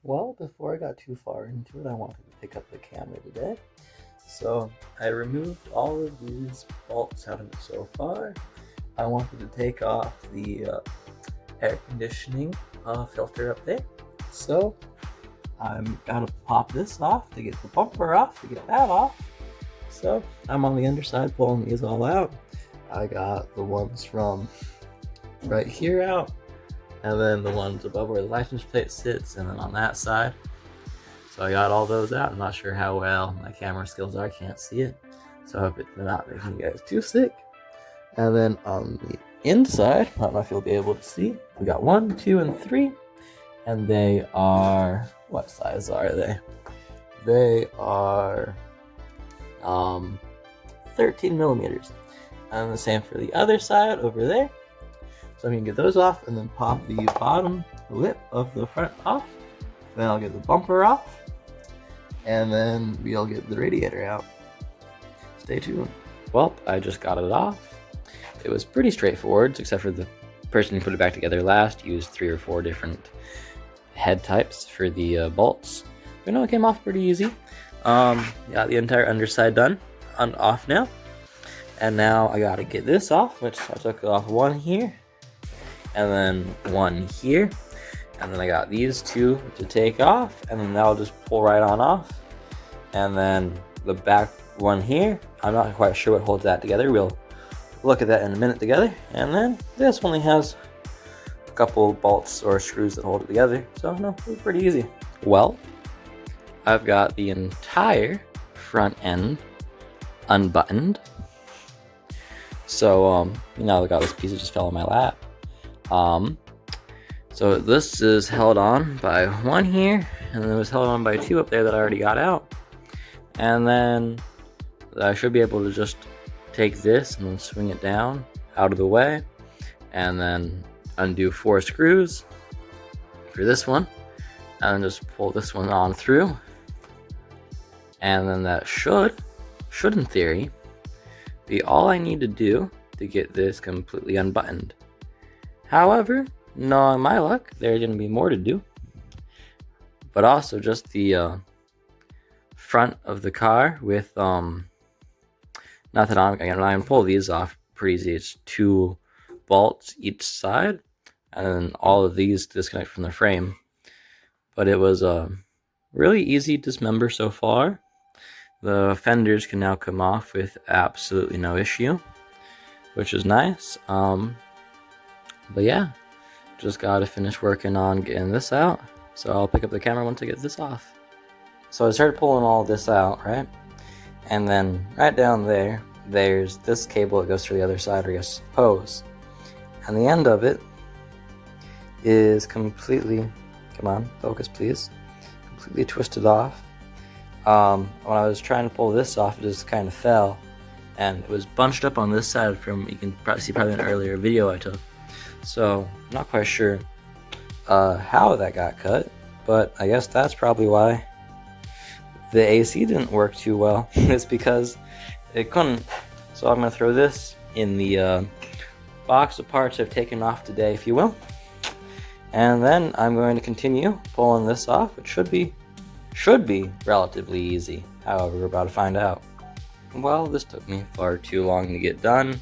Well, before I got too far into it, I wanted to pick up the camera today. So I removed all of these bolts out of it so far. I wanted to take off the air conditioning filter up there. So I'm gotta pop this off to get the bumper off, to get that off. So I'm on the underside pulling these all out. I got the ones from right here out, and then the ones above where the license plate sits, and then on that side. So I got all those out. I'm not sure how well my camera skills are, I can't see it. So I hope it's not making you guys too sick. And then on the inside, I don't know if you'll be able to see, we got 1, 2, and 3. And they are, what size are they? They are 13 millimeters. And the same for the other side over there. So I'm gonna get those off and then pop the bottom lip of the front off. Then I'll get the bumper off, and then we'll get the radiator out. Stay tuned. Well, I just got it off. It was pretty straightforward, except for the person who put it back together last used 3 or 4 different head types for the bolts. But no, it came off pretty easy. Got the entire underside done, off now. And now I gotta get this off, which I took off one here, and then one here. And then I got these 2 to take off, and then that'll just pull right on off. And then the back one here, I'm not quite sure what holds that together. We'll look at that in a minute together. And then this only has a couple bolts or screws that hold it together. So no, it's pretty easy. Well, I've got the entire front end unbuttoned. So, I got this piece that just fell on my lap. So this is held on by one here, and then it was held on by 2 up there that I already got out. And then I should be able to just take this and then swing it down out of the way, and then undo 4 screws for this one, and then just pull this one on through. And then that should in theory, be all I need to do to get this completely unbuttoned. However, knowing my luck, there's going to be more to do. But also just the front of the car with, not that I'm going to pull these off pretty easy. It's 2 bolts each side, and then all of these disconnect from the frame. But it was really easy to dismember so far. The fenders can now come off with absolutely no issue, which is nice. But yeah, just gotta finish working on getting this out. So I'll pick up the camera once I get this off. So I started pulling all this out, right? And then right down there, there's this cable that goes to the other side, or I guess hose. And the end of it is completely, come on, focus please, completely twisted off. When I was trying to pull this off, it just kind of fell, and it was bunched up on this side from, you can probably see an earlier video I took. So I'm not quite sure how that got cut, but I guess that's probably why the AC didn't work too well. It's because it couldn't. So I'm going to throw this in the box of parts I've taken off today, if you will. And then I'm going to continue pulling this off. It should be relatively easy. However, we're about to find out. Well, this took me far too long to get done.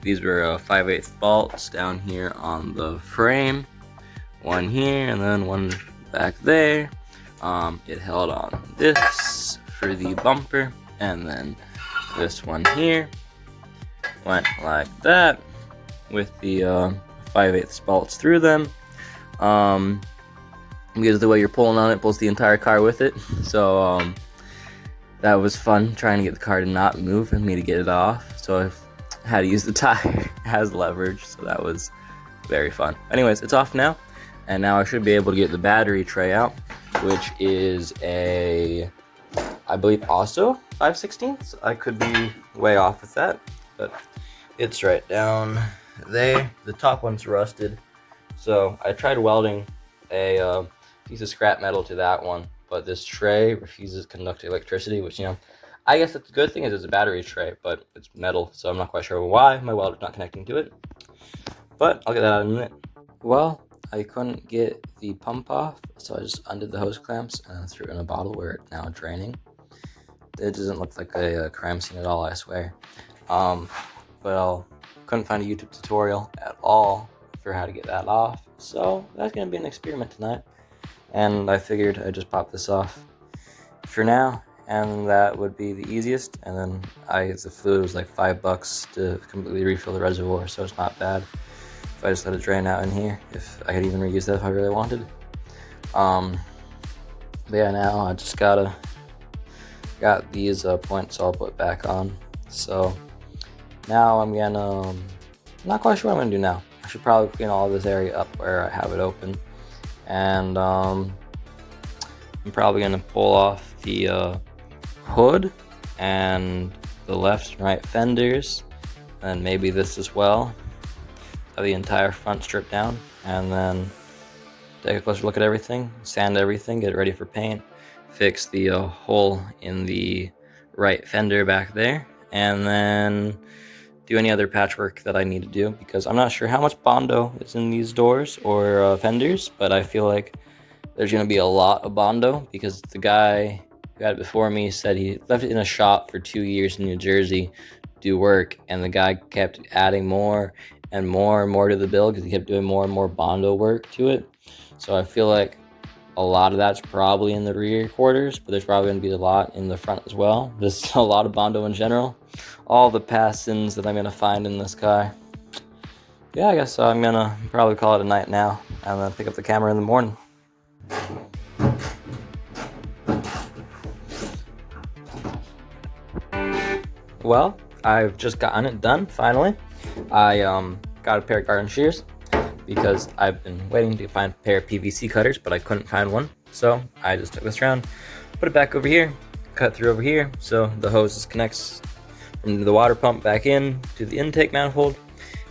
These were 5/8 bolts down here on the frame. One here, and then one back there. It held on this for the bumper, and then this one here went like that with the 5/8 bolts through them. Because the way you're pulling on it pulls the entire car with it. So that was fun, trying to get the car to not move and me to get it off. So I had to use the tire as leverage, so that was very fun. Anyways, it's off now, and now I should be able to get the battery tray out, which is a, I believe, also 5/16. I could be way off with that, but it's right down there. The top one's rusted, so I tried welding a piece of scrap metal to that one, but this tray refuses to conduct electricity, which, I guess that's a good thing, is it's a battery tray, but it's metal, so I'm not quite sure why my welder's not connecting to it. But I'll get that out in a minute. Well, I couldn't get the pump off, so I just undid the hose clamps and threw it in a bottle where it's now draining. It doesn't look like a crime scene at all, I swear. But I couldn't find a YouTube tutorial at all for how to get that off, so that's gonna be an experiment tonight. And I figured I'd just pop this off for now, and that would be the easiest. And then the fluid was like $5 to completely refill the reservoir, so it's not bad if I just let it drain out in here. If I could even reuse that if I really wanted. But yeah, now I just got these points all put back on. So now I'm gonna, not quite sure what I'm gonna do now. I should probably clean all of this area up where I have it open, and I'm probably gonna pull off the hood and the left and right fenders, and maybe this as well. Have the entire front stripped down, and then take a closer look at everything, sand everything, get it ready for paint, fix the hole in the right fender back there, and then do any other patchwork that I need to do, because I'm not sure how much Bondo is in these doors or fenders, but I feel like there's going to be a lot of Bondo, because the guy who had it before me said he left it in a shop for 2 years in New Jersey to do work, and the guy kept adding more and more and more to the bill because he kept doing more and more Bondo work to it. So I feel like a lot of that's probably in the rear quarters, but there's probably going to be a lot in the front as well. There's a lot of Bondo in general. All the past-ins that I'm going to find in this car. Yeah, I guess I'm going to probably call it a night now. I'm going to pick up the camera in the morning. Well, I've just gotten it done, finally. I got a pair of garden shears because I've been waiting to find a pair of PVC cutters, but I couldn't find one. So I just took this around, put it back over here, cut through over here, so the hose just connects from the water pump back in to the intake manifold.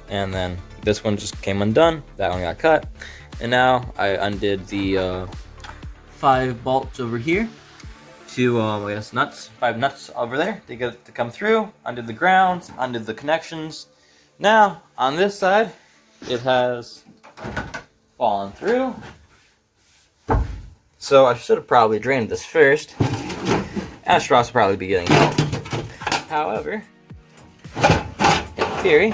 And then this one just came undone, that one got cut. And now I undid the 5 bolts over here to, I guess, 5 nuts over there to get it to come through. Undid the grounds, undid the connections. Now, on this side, it has fallen through. So I should have probably drained this first. And should also probably be getting help. However, in theory,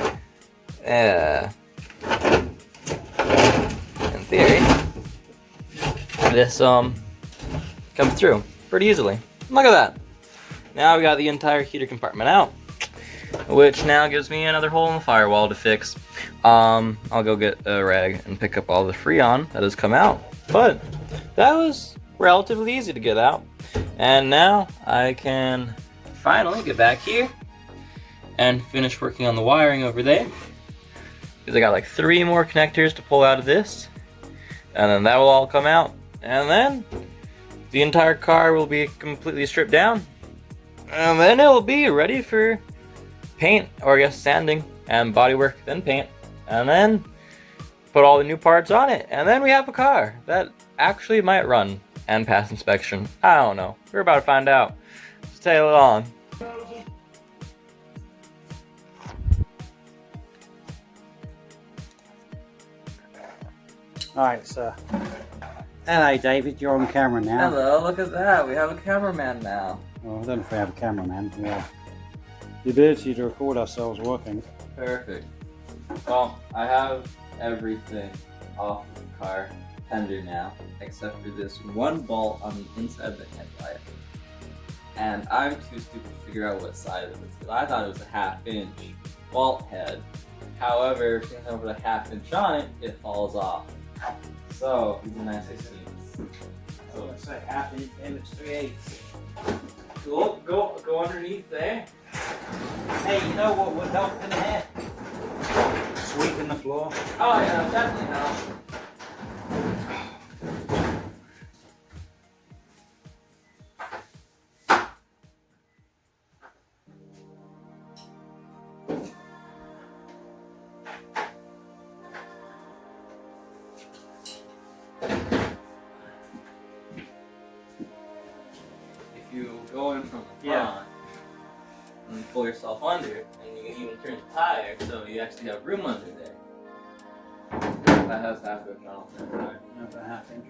this comes through pretty easily. Look at that. Now we got the entire heater compartment out, which now gives me another hole in the firewall to fix. I'll go get a rag and pick up all the Freon that has come out, but that was relatively easy to get out. And now I can finally get back here and finish working on the wiring over there, because I got like 3 more connectors to pull out of this, and then that will all come out, and then the entire car will be completely stripped down, and then it'll be ready for paint, or I guess sanding and bodywork, then paint, and then put all the new parts on it, and then we have a car that actually might run and pass inspection. I don't know. We're about to find out. Let's tail it on. Alright, so hello David, you're on camera now. Hello, look at that. We have a cameraman now. Well, I don't know if we have a cameraman. We have the ability to record ourselves working. Perfect. Well, I have everything off the car fender now, except for this one bolt on the inside of the headlight. And I'm too stupid to figure out what side of it is, because I thought it was a 1/2 inch bolt head. However, since I put a 1/2 inch on it, it falls off. So, these are nice 16ths. So let's say 1/2 inch and it's 3/8. Cool, go underneath there. Hey, you know what would help in here? Sweeping the floor. Oh yeah, definitely help. You go in from the front and pull yourself under, and you can even turn the tire so you actually have room under there. that has half inch on it. Right. Have a half inch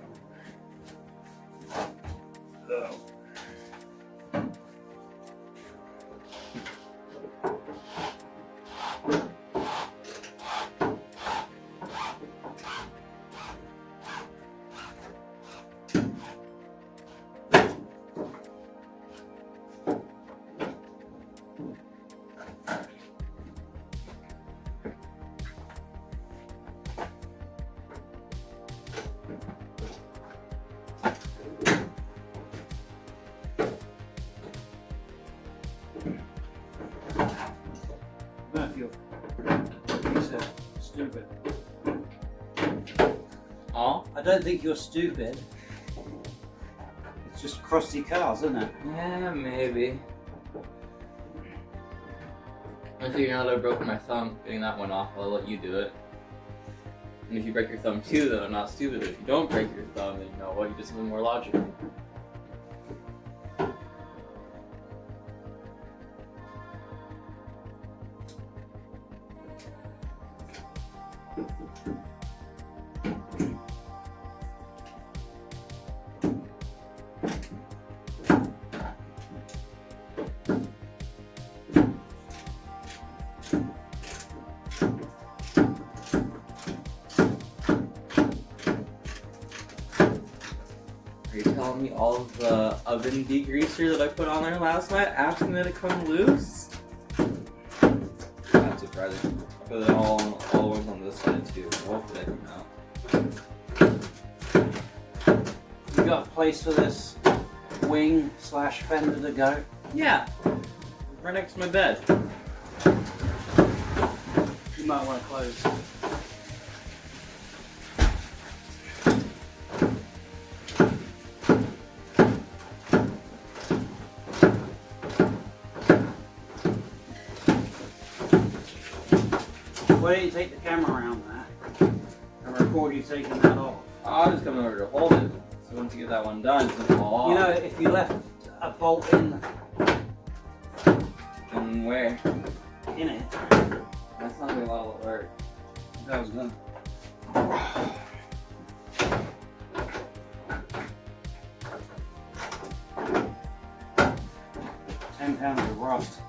I don't know if you're stupid. Oh? I don't think you're stupid. It's just crusty cars, isn't it? Yeah, maybe. I figure now that I broke my thumb, getting that one off, I'll let you do it. And if you break your thumb too, then I'm not stupid. But if you don't break your thumb, then you know what, you do something more logical. Are you telling me all of the oven degreaser that I put on there last night asking that it come loose? Not surprising. I put it all the ones on this side too. Hopefully they come out. You got a place for this wing / fender to go? Yeah, right next to my bed. You might want to close. Why don't you take the camera around there and record you taking that off? I'll just come over to hold it. So once you get that one done, it's gonna fall off. You know, if you left a bolt in where? it, That's not gonna be a lot of work. that was done. 10 pounds of rust.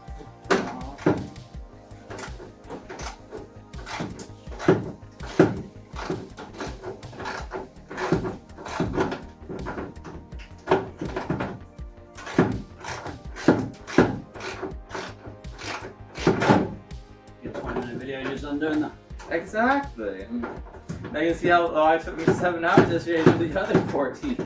I'm doing that. Exactly. Now you can see how it took me 7 hours yesterday to do the other 14.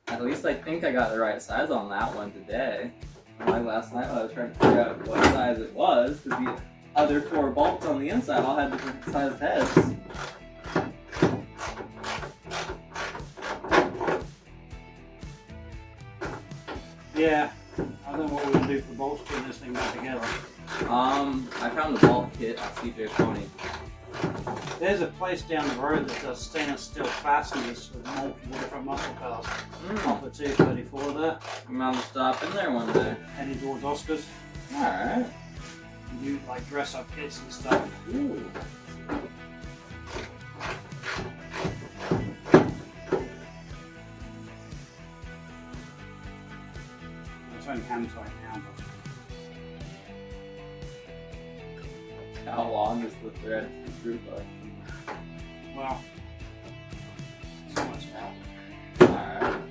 At least I think I got the right size on that one today. Like last night when I was trying to figure out what size it was, because the other 4 bolts on the inside all had different sized heads. Yeah. I don't know what we're going to do for bolts putting this thing back together. I found the bolt kit at CJ Pony. There's a place down the road that does stainless steel fasteners with multiple different muscle cars. Off at 234 there. I'm gonna stop in there one day. Heading towards Oscars. Alright. You like dress up kits and stuff. Ooh. It's only hand tight now. How long is the thread through by? Well, so much now. Alright.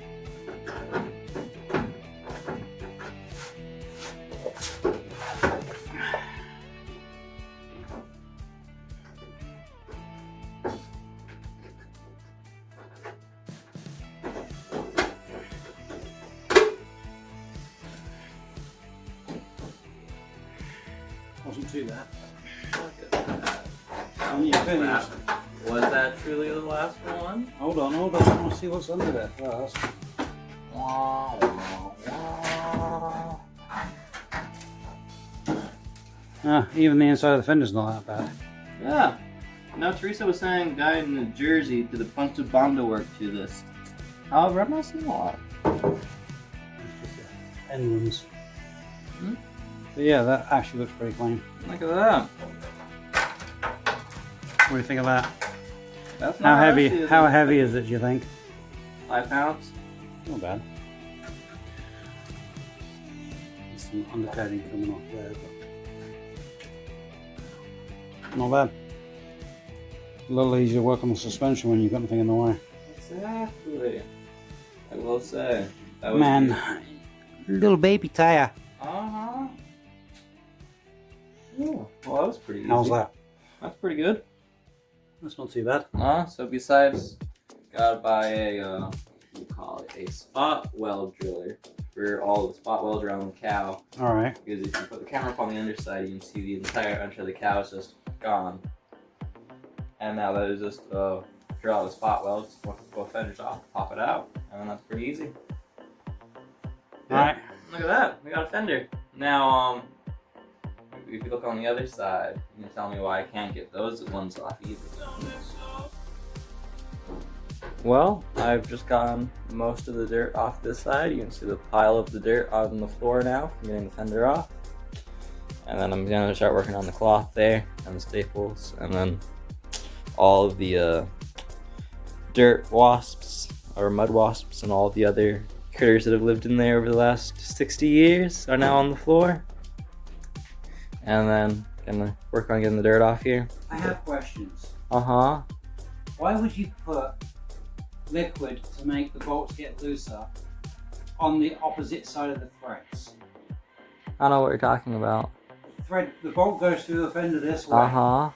Wasn't too bad. Look at that. When you finish. Was that truly the last one? Hold on. I want to see what's under there first. Even the inside of the fender's not that bad. Yeah. Now Teresa was saying guy in New Jersey did a bunch of Bondo work to this. However, I'm not seeing a lot. Emblems. Hmm? So yeah, that actually looks pretty clean. Look at that. What do you think of that? That's How not heavy? rusty, How heavy is it? Do you think? 5 pounds. Not bad. There's some undercoating coming off there, but not bad. A little easier to work on the suspension when you've got nothing in the way. Exactly. I will say. That was Man, little baby tire. Uh-huh. Ooh, well, that was pretty easy. How's that? That's pretty good. That's not too bad. So besides, gotta buy a, what do you call it, a spot weld driller for all the spot welds around the cow. Alright. Because if you put the camera up on the underside, you can see the entire underside of the cow is just gone. And now that is just drill out the spot welds, both fenders off, pop it out, and then that's pretty easy. Yeah. Alright. Look at that, we got a fender. Now, if you look on the other side, you can tell me why I can't get those ones off either. Well, I've just gotten most of the dirt off this side. You can see the pile of the dirt on the floor now from getting the fender off. And then I'm gonna start working on the cloth there and the staples, and then all of the dirt wasps or mud wasps and all of the other critters that have lived in there over the last 60 years are now on the floor. And then gonna work on getting the dirt off here. I have questions. Uh-huh. Why would you put liquid to make the bolts get looser on the opposite side of the threads? I don't know what you're talking about. The bolt goes through the fender this way. Uh-huh.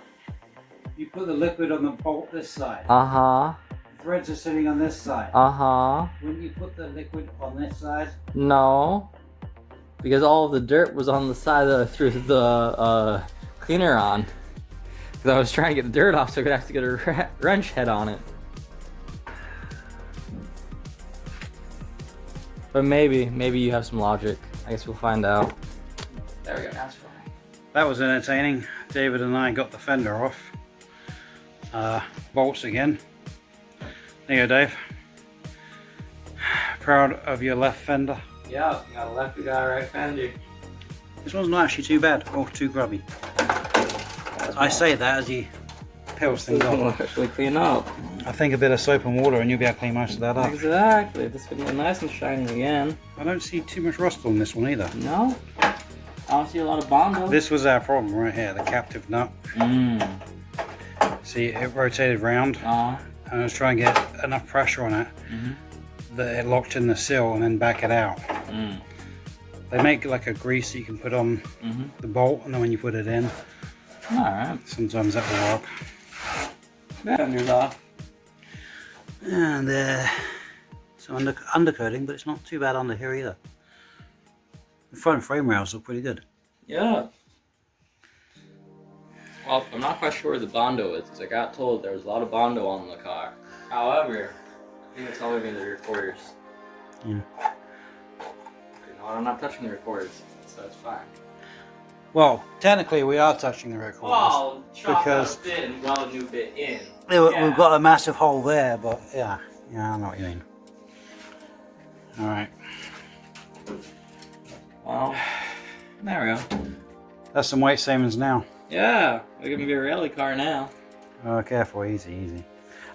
You put the liquid on the bolt this side. Uh-huh. The threads are sitting on this side. Uh-huh. Wouldn't you put the liquid on this side? No. Because all of the dirt was on the side that I threw the cleaner on. Because I was trying to get the dirt off so I could actually get a wrench head on it. But maybe you have some logic. I guess we'll find out. There we go, that's fine. That was entertaining. David and I got the fender off. Bolts again. There you go, Dave. Proud of your left fender. Yeah, you got a left, you got a right fender. This one's not actually too bad or too grubby. I say that as he peels things off. Actually clean up. I think a bit of soap and water and you'll be able to clean most of that up. Exactly, this could be nice and shiny again. I don't see too much rust on this one either. No? I don't see a lot of Bondo. This was our problem right here, the captive nut. See, it rotated round and I was trying to get enough pressure on it that it locked in the seal and then back it out. They make like a grease that you can put on the bolt, and then when you put it in, sometimes that will work. Fender's off. And some undercoating, but it's not too bad under here either. The front frame rails look pretty good. Yeah. Well, I'm not quite sure where the Bondo is, because I got told there was a lot of Bondo on the car. However, I think it's all over the recorders. Yeah. You know, I'm not touching the recorders, so it's fine. Well, technically we are touching the recorders. Well, because out a bit and weld a new bit in. We've got a massive hole there, but yeah, I know what you mean. Alright. Well, there we go. That's some weight savings now. Yeah, we're gonna be a rally car now. Oh, careful, easy.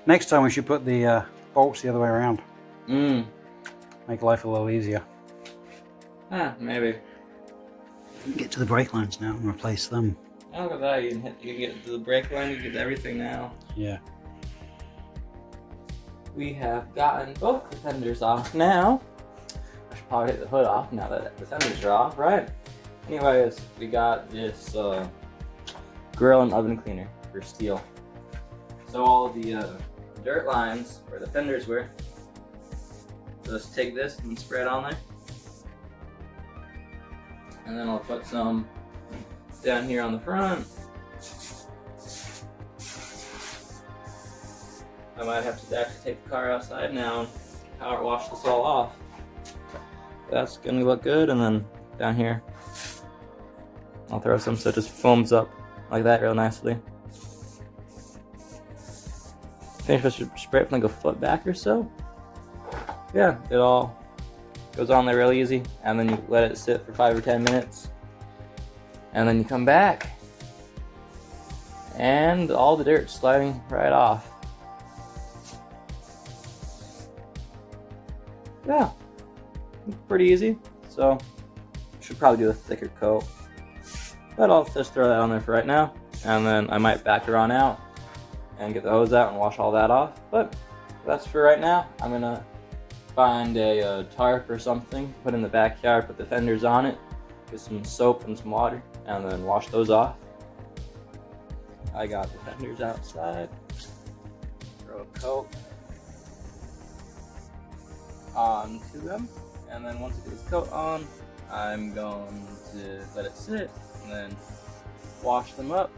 Next time we should put the bolts the other way around. Make life a little easier. Maybe. Get to the brake lines now and replace them. Oh, look at that, you can get to the brake line, you can get to everything now. Yeah. We have gotten both the fenders off now. I should probably take the hood off now that the fenders are off, right? Anyways, we got this grill and oven cleaner for steel. So all the dirt lines where the fenders were, just take this and spray it on there. And then I'll put some down here on the front. I might have to actually take the car outside now and power wash this all off. That's gonna look good, and then down here I'll throw some so it just foams up like that real nicely. I think I should spray it from like a foot back or so. Yeah, it all goes on there real easy, and then you let it sit for 5 or 10 minutes, And then you come back, and all the dirt's sliding right off. Yeah, pretty easy. So, should probably do a thicker coat. But I'll just throw that on there for right now. And then I might back her on out and get the hose out and wash all that off. But that's for right now. I'm gonna find a tarp or something, put in the backyard, put the fenders on it, get some soap and some water, and then wash those off. I got the fenders outside. Throw a coat onto them, and then once I get this coat on, I'm going to let it sit and then wash them up.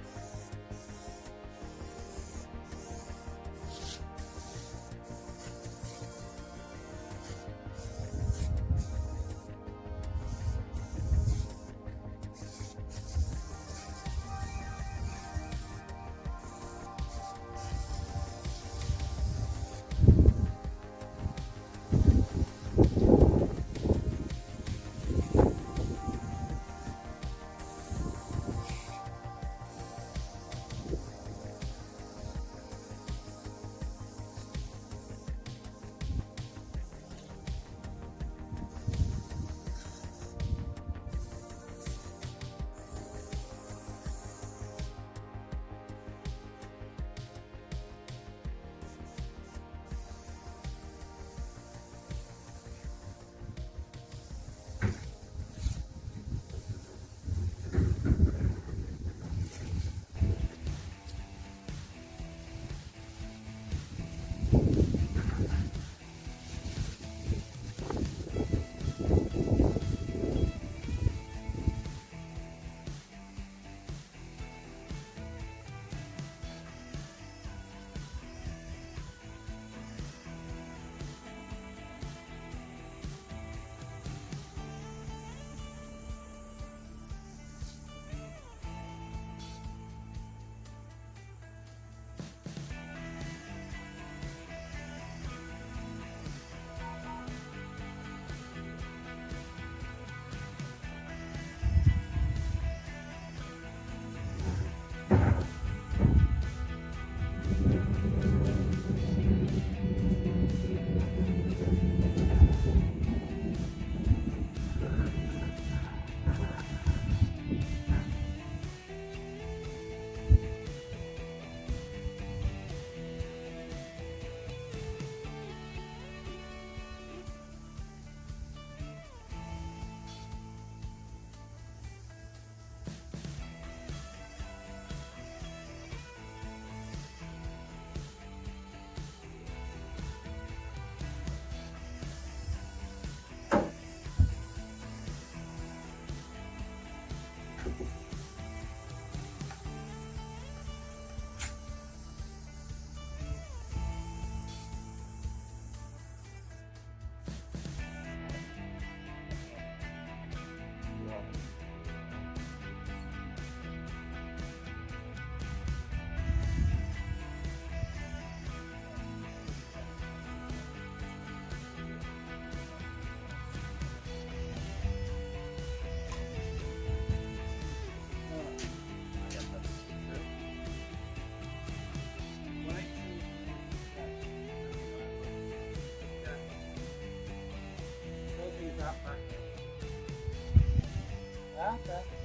Okay.